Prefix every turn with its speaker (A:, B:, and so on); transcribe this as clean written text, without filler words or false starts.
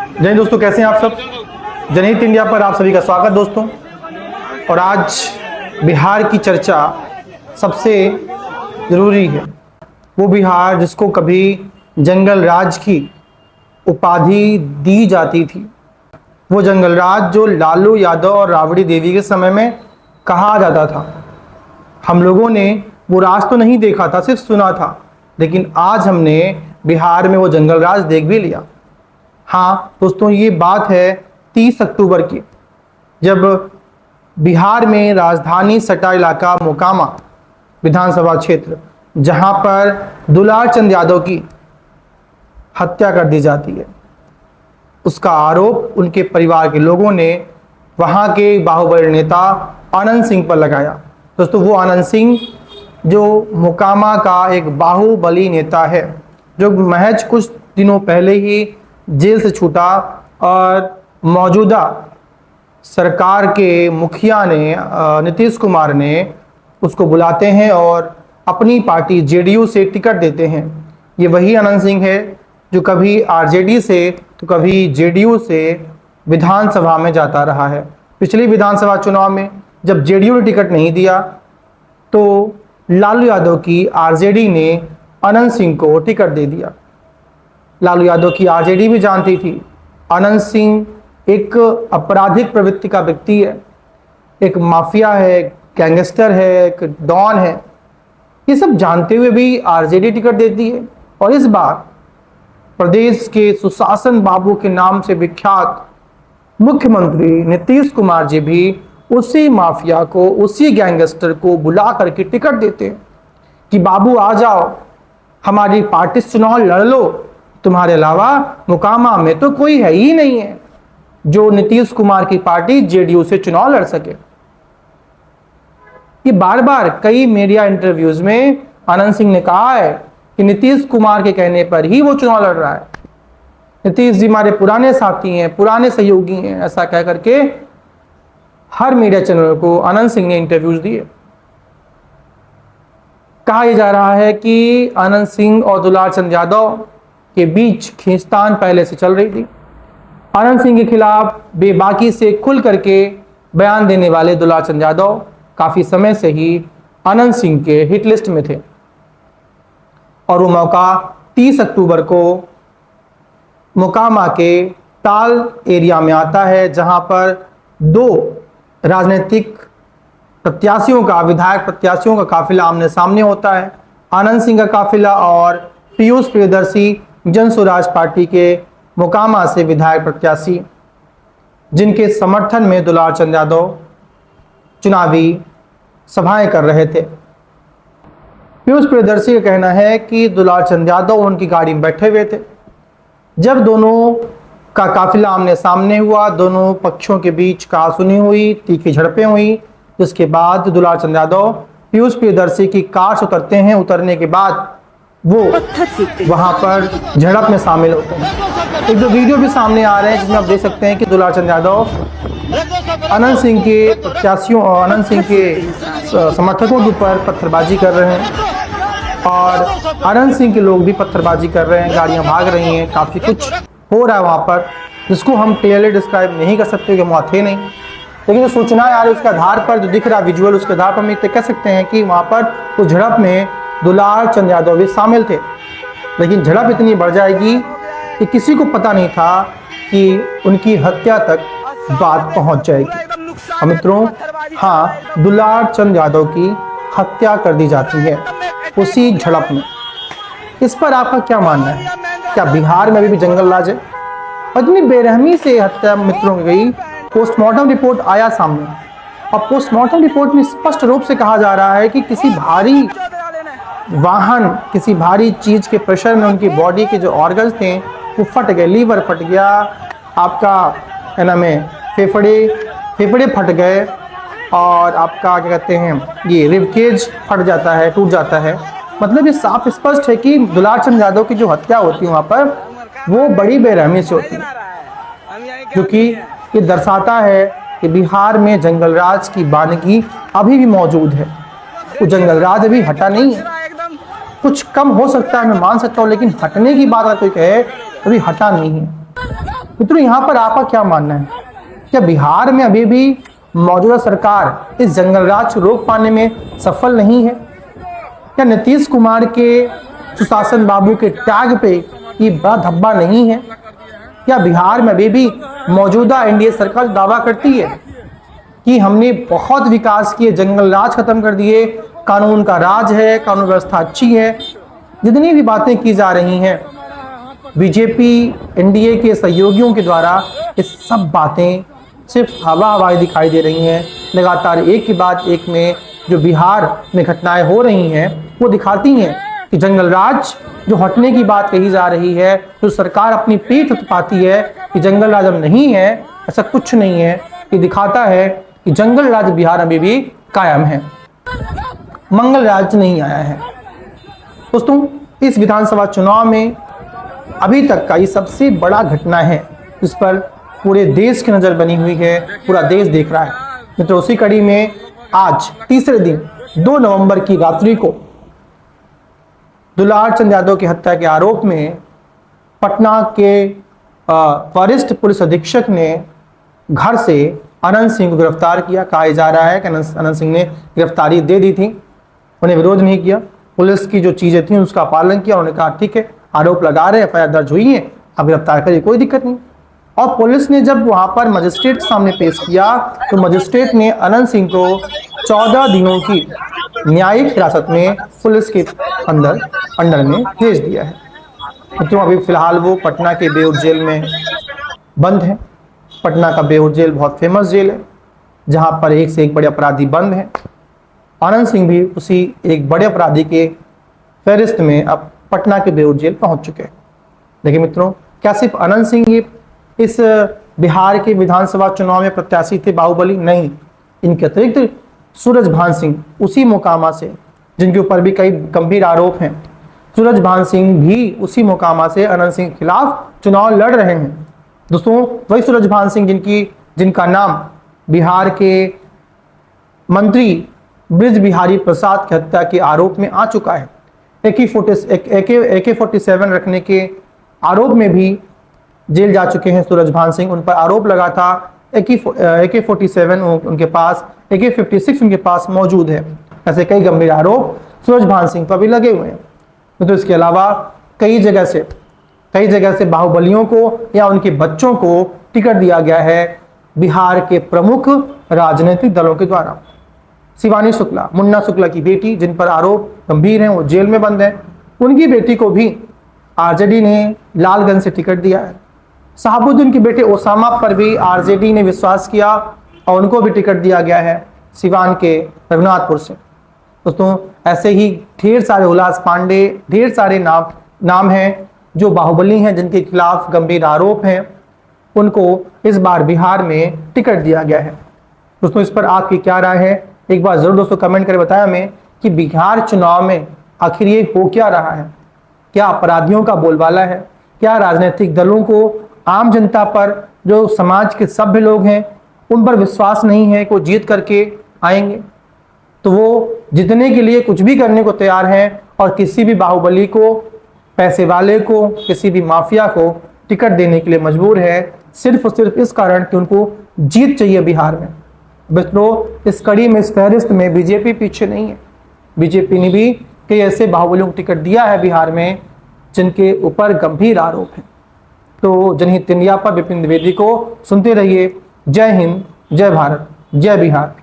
A: जय हिंद दोस्तों, कैसे हैं आप सब। जनहित इंडिया पर आप सभी का स्वागत दोस्तों। और आज बिहार की चर्चा सबसे ज़रूरी है। वो बिहार जिसको कभी जंगल राज की उपाधि दी जाती थी, वो जंगल राज जो लालू यादव और राबड़ी देवी के समय में कहा जाता था। हम लोगों ने वो राज तो नहीं देखा था, सिर्फ सुना था, लेकिन आज हमने बिहार में वो जंगल राज देख भी लिया। हाँ दोस्तों, ये बात है 30 अक्टूबर की, जब बिहार में राजधानी सटा इलाका मोकामा विधानसभा क्षेत्र, जहां पर दुलार चंद यादव की हत्या कर दी जाती है, उसका आरोप उनके परिवार के लोगों ने वहां के बाहुबली नेता आनंद सिंह पर लगाया। दोस्तों, वो आनंद सिंह जो मोकामा का एक बाहुबली नेता है, जो महज कुछ दिनों पहले ही जेल से छूटा और मौजूदा सरकार के मुखिया ने नीतीश कुमार ने उसको बुलाते हैं और अपनी पार्टी जेडीयू से टिकट देते हैं। ये वही आनंद सिंह है जो कभी आरजेडी से तो कभी जेडीयू से विधानसभा में जाता रहा है। पिछली विधानसभा चुनाव में जब जेडीयू ने टिकट नहीं दिया तो लालू यादव की आरजेडी ने आनंद सिंह को टिकट दे दिया। लालू यादव की आरजेडी भी जानती थी आनंद सिंह एक आपराधिक प्रवृत्ति का व्यक्ति है, एक माफिया है, गैंगस्टर है, एक डॉन है। ये सब जानते हुए भी आरजेडी टिकट देती है। और इस बार प्रदेश के सुशासन बाबू के नाम से विख्यात मुख्यमंत्री नीतीश कुमार जी भी उसी माफिया को, उसी गैंगस्टर को बुला करके टिकट देते हैं कि बाबू आ जाओ, हमारी पार्टी से चुनाव लड़ लो, तुम्हारे अलावा मोकामा में तो कोई है ही नहीं है जो नीतीश कुमार की पार्टी जेडीयू से चुनाव लड़ सके। ये बार बार कई मीडिया इंटरव्यूज में आनंद सिंह ने कहा है कि नीतीश कुमार के कहने पर ही वो चुनाव लड़ रहा है। नीतीश जी हमारे पुराने साथी हैं, पुराने सहयोगी हैं, ऐसा कह करके हर मीडिया चैनल को आनंद सिंह ने इंटरव्यूज दिए। कहा यह जा रहा है कि आनंद सिंह और दुलार चंद यादव के बीच खींचतान पहले से चल रही थी। आनंद सिंह के खिलाफ बेबाकी से खुल करके बयान देने वाले दुलार चंद यादव काफी समय से ही आनंद सिंह के हिट लिस्ट में थे। और वो मौका 30 अक्टूबर को मोकामा के ताल एरिया में आता है, जहां पर दो राजनीतिक प्रत्याशियों का, विधायक प्रत्याशियों का काफिला आमने सामने होता है। आनंद सिंह का काफिला और पीयूष प्रियदर्शी जन स्वराज पार्टी के मोकामा से विधायक प्रत्याशी, जिनके समर्थन में दुलार चंद यादव चुनावी सभाएं कर रहे थे। पीयूष प्रियदर्शी का कहना है कि दुलार चंद यादव उनकी गाड़ी में बैठे हुए थे जब दोनों का काफिला आमने सामने हुआ। दोनों पक्षों के बीच कहासुनी हुई, तीखी झड़पें हुई, जिसके बाद दुलार चंद यादव पीयूष प्रियदर्शी की कार से उतरते हैं। उतरने के बाद वो वहां पर झड़प में शामिल होते हैं। एक दो वीडियो भी सामने आ रहे हैं जिसमें आप देख सकते हैं कि दुलार चंद यादव आनंद सिंह के प्रत्याशियों और आनंद सिंह के समर्थकों के ऊपर पत्थरबाजी कर रहे हैं और आनंद सिंह के लोग भी पत्थरबाजी कर रहे हैं, गाड़ियां भाग रही हैं, काफ़ी कुछ हो रहा है वहाँ पर, जिसको हम क्लियरली डिस्क्राइब नहीं कर सकते कि हम वहाँ थे नहीं। लेकिन जो सूचनाएं आ रही है उसके आधार पर, जो दिख रहा है विजुअल, उसके आधार पर हम ये कह सकते हैं कि वहाँ पर उस झड़प में दुलार चंद यादव भी शामिल थे। लेकिन झड़प इतनी बढ़ जाएगी कि किसी को पता नहीं था कि उनकी हत्या तक बात पहुंच जाएगी। मित्रों, हाँ, दुलार चंद यादव की हत्या कर दी जाती है उसी झड़प में। इस पर आपका क्या मानना है? क्या बिहार में अभी भी जंगल राज है? और इतनी बेरहमी से हत्या मित्रों की गई। पोस्टमार्टम रिपोर्ट आया सामने और पोस्टमार्टम रिपोर्ट में स्पष्ट रूप से कहा जा रहा है कि किसी भारी वाहन, किसी भारी चीज के प्रेशर में उनकी बॉडी के जो ऑर्गन्स थे वो फट गए। लीवर फट गया, आपका क्या नाम है, फेफड़े फट गए, और आपका क्या कहते हैं, ये रिबकेज फट जाता है, टूट जाता है। मतलब ये साफ स्पष्ट है कि दुलार चंद यादव की जो हत्या होती है वहाँ पर वो बड़ी बेरहमी से होती है, क्योंकि ये दर्शाता है कि बिहार में जंगल राज की वानगी अभी भी मौजूद है। वो जंगल राज अभी हटा नहीं है। कुछ कम हो सकता है, मैं मान सकता हूँ, लेकिन हटने की बात अगर कोई कहे तो अभी हटा नहीं है। मित्रों, यहाँ पर आपका क्या मानना है? क्या बिहार में अभी भी मौजूदा सरकार इस जंगल राज को रोक पाने में सफल नहीं है? क्या नीतीश कुमार के सुशासन बाबू के टैग पे ये बड़ा धब्बा नहीं है? क्या बिहार में अभी भी मौजूदा एनडीए सरकार दावा करती है कि हमने बहुत विकास किए, जंगल राज खत्म कर दिए, कानून का राज है, कानून व्यवस्था अच्छी है, जितनी भी बातें की जा रही हैं बीजेपी एनडीए के सहयोगियों के द्वारा, ये सब बातें सिर्फ हवा हवाई दिखाई दे रही हैं। लगातार एक के बाद एक में जो बिहार में घटनाएं हो रही हैं वो दिखाती हैं कि जंगल राज जो हटने की बात कही जा रही है, जो सरकार अपनी पीठ थपथपाती है कि जंगल राज अब नहीं है, ऐसा कुछ नहीं है। ये दिखाता है कि जंगल राज बिहार अभी भी कायम है, मंगल राज नहीं आया है। दोस्तों, इस विधानसभा चुनाव में अभी तक का ये सबसे बड़ा घटना है जिस पर पूरे देश की नजर बनी हुई है, पूरा देश देख रहा है। मित्रों, उसी कड़ी में आज तीसरे दिन 2 नवंबर की रात्रि को दुलार चंद यादव की हत्या के आरोप में पटना के वरिष्ठ पुलिस अधीक्षक ने घर से अनंत सिंह को गिरफ्तार किया। कहा जा रहा है कि अनंत सिंह ने गिरफ्तारी दे दी थी, उन्हें विरोध नहीं किया, पुलिस की जो चीजें थी उसका पालन किया। उन्होंने कहा ठीक है, आरोप लगा रहे, एफआईआर दर्ज हुई है, अब गिरफ्तार करिए, कोई दिक्कत नहीं। और पुलिस ने जब वहां पर मजिस्ट्रेट के सामने पेश किया तो मजिस्ट्रेट ने अनंत सिंह को 14 दिनों की न्यायिक हिरासत में पुलिस के अंडर में भेज दिया है। तो अभी फिलहाल वो पटना के बेऊर जेल में बंद है। पटना का बेऊर जेल बहुत फेमस जेल है जहां पर एक से एक बड़े अपराधी बंद हैं। आनंद सिंह भी उसी एक बड़े अपराधी के फहरिस्त में अब पटना के बेऊर जेल पहुंच चुके हैं। देखिए मित्रों, क्या सिर्फ अनंत सिंह ही इस बिहार के विधानसभा चुनाव में प्रत्याशी थे बाहुबली? नहीं, इनके अतिरिक्त सूरजभान सिंह उसी मोकामा से, जिनके ऊपर भी कई गंभीर आरोप हैं, सूरजभान सिंह भी उसी मोकामा से अनंत सिंह के खिलाफ चुनाव लड़ रहे हैं। दोस्तों, वही सूरजभान सिंह जिनका नाम बिहार के मंत्री ब्रिज बिहारी प्रसाद की हत्या के आरोप में आ चुका है। AK-47 रखने के आरोप में भी जेल जा चुके हैं सूरजभान सिंह। उन पर आरोप लगा था AK-47 उनके पास, AK-56 उनके पास मौजूद है। ऐसे कई गंभीर आरोप सूरजभान सिंह पर भी लगे हुए हैं। तो इसके अलावा कई जगह से बाहुबलियों को या उनके बच्चों को टिकट दिया गया है बिहार के प्रमुख राजनीतिक दलों के द्वारा। शिवानी शुक्ला, मुन्ना शुक्ला की बेटी, जिन पर आरोप गंभीर हैं, वो जेल में बंद है, उनकी बेटी को भी आरजेडी ने लालगंज से टिकट दिया है। शहाबुद्दीन के बेटे ओसामा पर भी आरजेडी ने विश्वास किया और उनको भी टिकट दिया गया है सिवान के रघुनाथपुर से। दोस्तों, ऐसे ही ढेर सारे, उल्लास पांडे, ढेर सारे नाम हैं जो बाहुबली हैं, जिनके खिलाफ गंभीर आरोप हैं, उनको इस बार बिहार में टिकट दिया गया है। दोस्तों, इस पर आपकी क्या राय है? एक बार जरूर दोस्तों कमेंट करके बताया हमें कि बिहार चुनाव में आखिर ये हो क्या रहा है। क्या अपराधियों का बोलबाला है? क्या राजनीतिक दलों को आम जनता पर, जो समाज के सभ्य लोग हैं, उन पर विश्वास नहीं है कि वो जीत करके आएंगे? तो वो जीतने के लिए कुछ भी करने को तैयार हैं और किसी भी बाहुबली को, पैसे वाले को, किसी भी माफिया को टिकट देने के लिए मजबूर है, सिर्फ और सिर्फ इस कारण कि उनको जीत चाहिए बिहार में। मित्रों, इस कड़ी में, इस फहरिस्त में बीजेपी पीछे नहीं है। बीजेपी ने भी कई ऐसे बाहुबलियों को टिकट दिया है बिहार में जिनके ऊपर गंभीर आरोप है। तो जनहित इंडिया पर विपिन द्विवेदी को सुनते रहिए। जय हिंद, जय भारत, जय बिहार।